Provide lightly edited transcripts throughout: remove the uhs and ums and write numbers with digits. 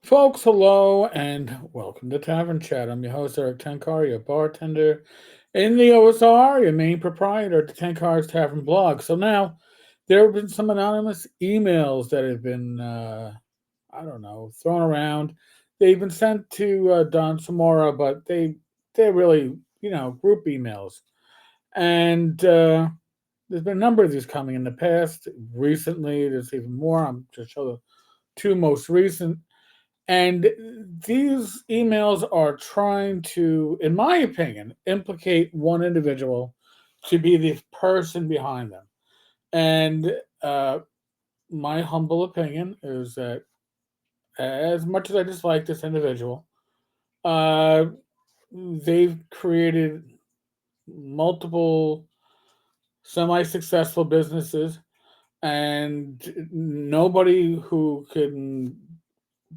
Folks, hello and welcome to Tavern Chat. I'm your host, Eric Tenkar, your bartender in the OSR, your main proprietor at the Tenkar's Tavern blog. So now, there have been some anonymous emails that have been, I don't know, thrown around. They've been sent to Don Samora, but they're really, group emails. And there's been a number of these coming in the past. Recently, there's even more. I'm just show the two most recent. And these emails are trying to, in my opinion, implicate one individual to be the person behind them. And uh, my humble opinion is that, as much as I dislike this individual, uh, they've created multiple semi successful businesses, and nobody who can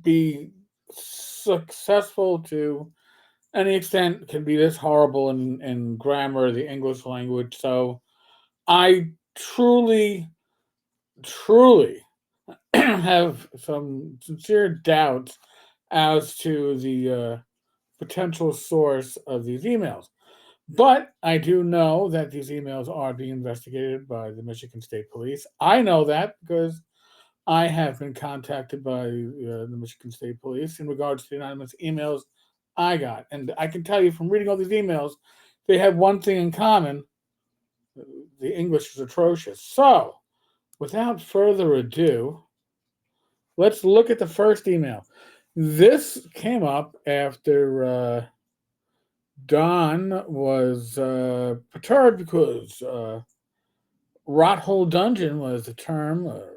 be successful to any extent can be this horrible in grammar, the English language. So I truly have some sincere doubts as to the potential source of these emails. But I do know that these emails are being investigated by the Michigan State Police. I know that because I have been contacted by the Michigan State Police in regards to the anonymous emails I got. And I can tell you from reading all these emails, they have one thing in common: the English is atrocious. So, without further ado, let's look at the first email. This came up after Don was perturbed because Rot Hole Dungeon was a term, or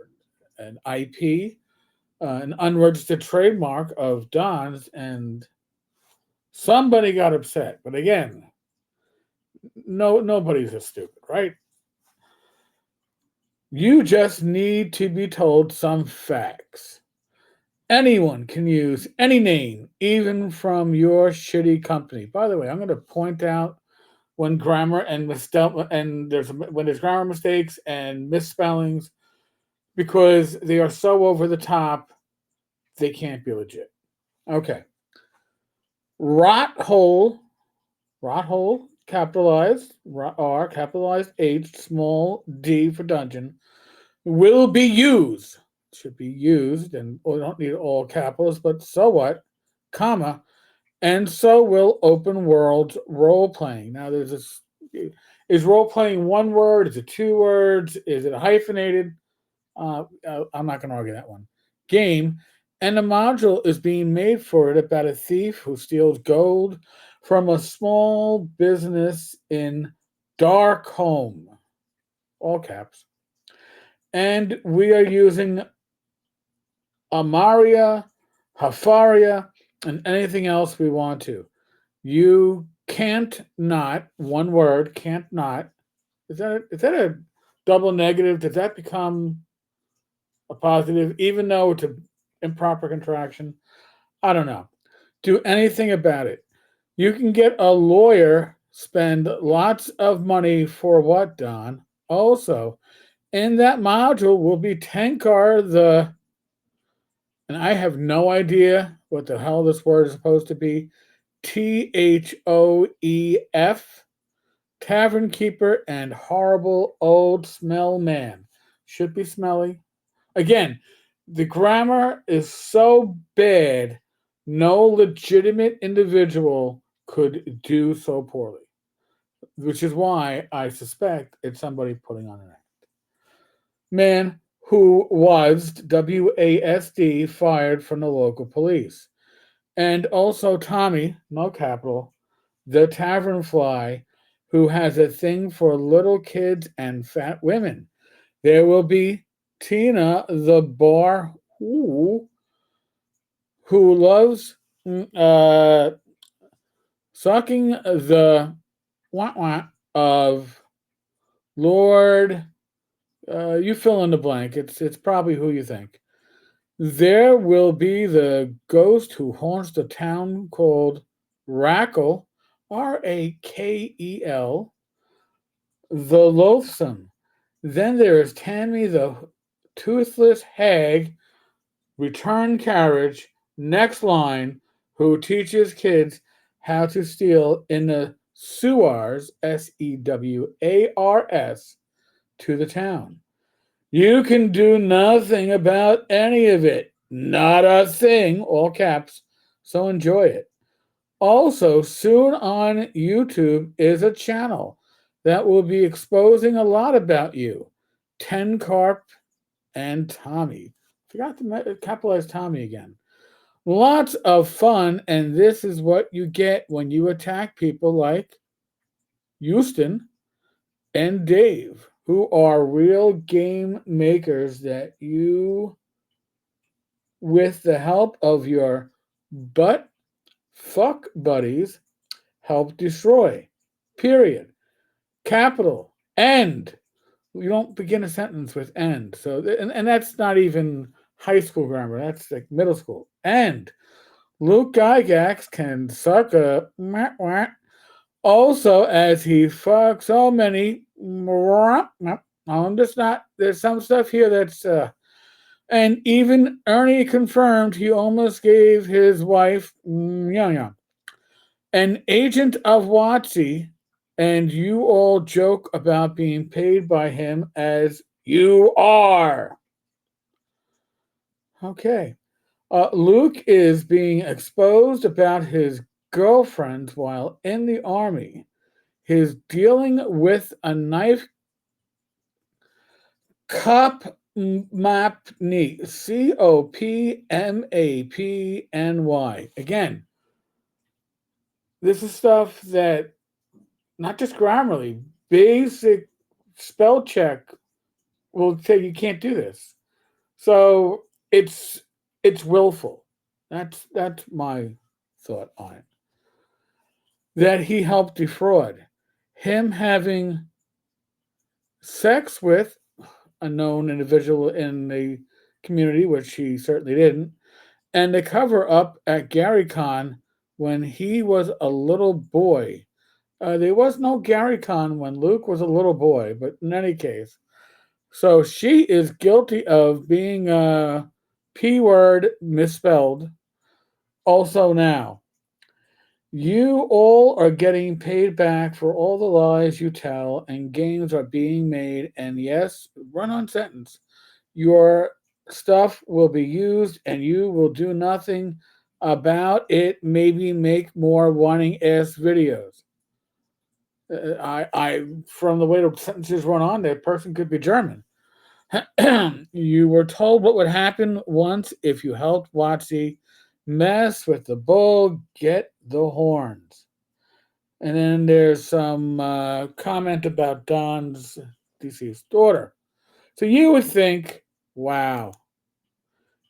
an IP, an unregistered trademark of Don's, and somebody got upset. But again, nobody's as stupid, right? You just need to be told some facts. Anyone can use any name, even from your shitty company. By the way, I'm going to point out when grammar and misspell and there's when there's grammar mistakes and misspellings, because they are so over the top they can't be legit. Okay, rot hole, rot hole, capitalized R, capitalized H, small D for dungeon, will be used. Should be used, and we don't need all capitals, but so what? Comma, and so will open world role playing. Now, there's this: is role playing one word? Is it two words? Is it hyphenated? I'm not going to argue that one. Game, and a module is being made for it about a thief who steals gold from a small business in Darkholme, all caps. And we are using Amaria, Hafaria, and anything else we want to. You can't not, one word, can't not. Is that a double negative? Does that become a positive, even though it's an improper contraction? I don't know. Do anything about it. You can get a lawyer, spend lots of money for what, Don? Also, in that module will be Tenkar and I have no idea what the hell this word is supposed to be. THOEF, tavern keeper and horrible old smell man. Should be smelly. Again, the grammar is so bad, no legitimate individual could do so poorly, which is why I suspect it's somebody putting on an act. Man who was WASD fired from the local police. And also Tommy, no capital, the tavern fly, who has a thing for little kids and fat women. There will be Tina, the bar who loves uh, sucking the wah wah of Lord. You fill in the blank. It's probably who you think. There will be the ghost who haunts the town called Rackle, Rakel, the loathsome. Then there is Tammy, the toothless hag, return carriage, Next line, who teaches kids how to steal in the sewers, Sewars, to the town. You can do nothing about any of it. Not a thing, all caps. So enjoy it. Also, soon on YouTube is a channel that will be exposing a lot about you. Tenkar and Tommy. Forgot to capitalize Tommy again. Lots of fun, and this is what you get when you attack people like Houston and Dave, who are real game makers that you, with the help of your butt fuck buddies, help destroy. Period. Capital. End. You don't begin a sentence with end. So, and that's not even high school grammar. That's like middle school. End. Luke Gygax can suck a also as he fucks so many. I'm just not. There's some stuff here that's. And even Ernie confirmed he almost gave his wife an agent of Watsy, and you all joke about being paid by him as you are. Okay. Luke is being exposed about his girlfriend while in the army. He's dealing with a knife cop mapny. Copmapny. Again, this is stuff that not just grammarly, basic spell check will say you can't do this. So it's willful. That's my thought on it. That he helped defraud. Him having sex with a known individual in the community, which he certainly didn't, and the cover up at GaryCon when he was a little boy. There was no GaryCon when Luke was a little boy, but in any case, so she is guilty of being a P word misspelled. Also, now, you all are getting paid back for all the lies you tell, and games are being made. And yes, run on sentence. Your stuff will be used, and you will do nothing about it. Maybe make more whining ass videos. From the way the sentences run on, that person could be German. You were told what would happen once if you helped Watsy mess with the bull, get the horns. And then there's some comment about Don's deceased daughter. So you would think, wow,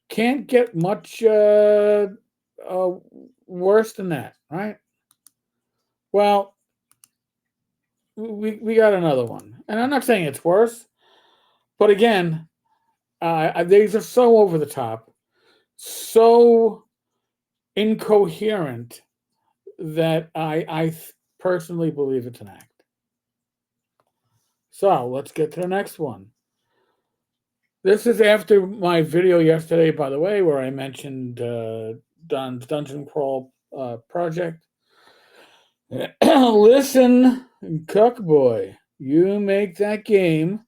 can't get much uh, worse than that, right? Well, we got another one. And I'm not saying it's worse, but again, these are so over the top, so incoherent that I personally believe it's an act. So let's get to the next one. This is after my video yesterday, by the way, where I mentioned Don's Dungeon Crawl project. Listen, Cuckboy, you make that game,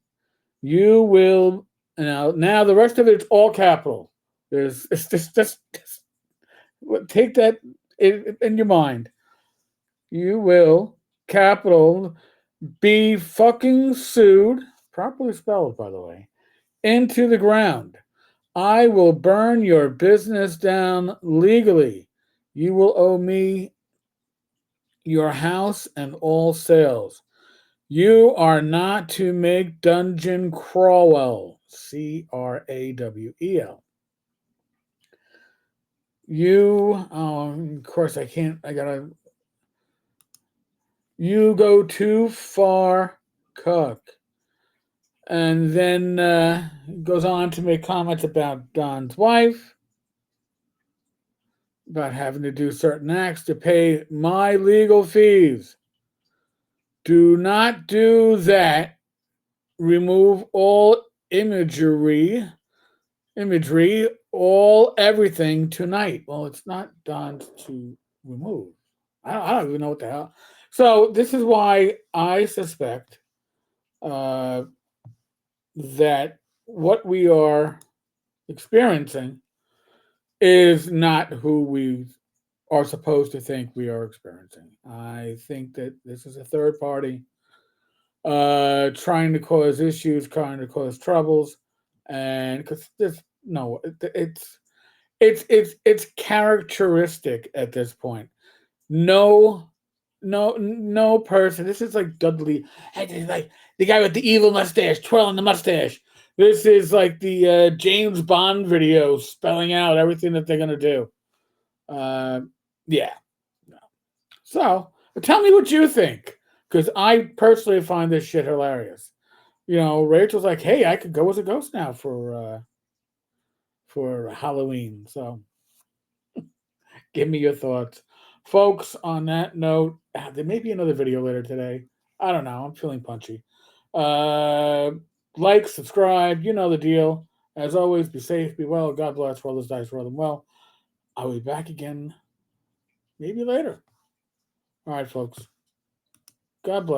you will now the rest of it's all capital. There's it's just take that in your mind. You will capital be fucking sued, properly spelled by the way, into the ground. I will burn your business down legally. You will owe me your house and all sales. You are not to make Dungeon Crawwell, Crawel. You, of course, I can't, I gotta, you go too far, Cook. And then goes on to make comments about Don's wife, about having to do certain acts to pay my legal fees. Do not do that. Remove all imagery imagery, all everything tonight. Well, it's not done to remove. I don't even know what the hell. So this is why I suspect uh, that what we are experiencing is not who we are supposed to think we are experiencing. I think that this is a third party trying to cause issues, trying to cause troubles, and because there's no, it's characteristic at this point. No, no person. This is like Dudley, like the guy with the evil mustache, twirling the mustache. This is like the James Bond video spelling out everything that they're gonna do. Uh, yeah. So tell me what you think, because I personally find this shit hilarious. Rachel's like, "Hey, I could go as a ghost now for Halloween." So give me your thoughts, folks. On that note, there may be another video later today. I don't know. I'm feeling punchy. Uh, like, subscribe. You know the deal. As always, be safe, be well. God bless. Roll those dice, roll them well. I'll be back again maybe later. All right, folks. God bless.